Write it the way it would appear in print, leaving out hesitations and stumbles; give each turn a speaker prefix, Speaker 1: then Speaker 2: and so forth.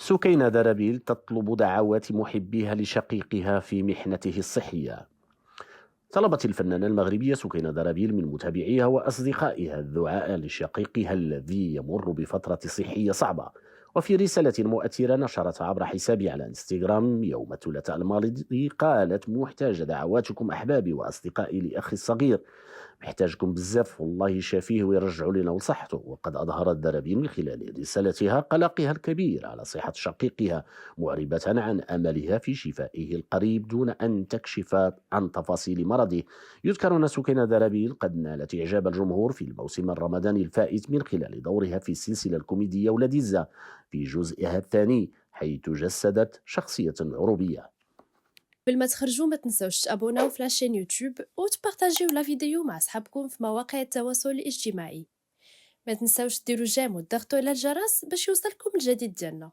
Speaker 1: سكينة درابيل تطلب دعوات محبيها لشقيقها في محنته الصحية. طلبت الفنانة المغربية سكينة درابيل من متابعيها وأصدقائها الدعاء لشقيقها الذي يمر بفترة صحية صعبة. وفي رسالة مؤثرة نشرتها عبر حسابها على انستغرام يوم الثلاثاء الماضي قالت: محتاجة دعواتكم أحبابي وأصدقائي لأخي الصغير، محتاجكم بزاف والله يشافيه ويرجع لنا لصحته. وقد أظهرت درابين من خلال رسالتها قلقها الكبير على صحة شقيقها، معربة عن أملها في شفائه القريب دون أن تكشف عن تفاصيل مرضه. يذكر أن سكينة درابيل قد نالت إعجاب الجمهور في الموسم الرمضاني الفائت من خلال دورها في السلسلة الكوميدية ولذيذة في جزئها الثاني، حيث جسدت شخصية عروبية.
Speaker 2: قبل ما تخرجوا ما تنسوش تابوناو في لاشين يوتيوب وتبارطاجيو لا فيديو مع صحابكم في مواقع التواصل الاجتماعي. ما تنسوش ديروا جيم وتضغطوا على الجرس باش يوصلكم الجديد ديالنا.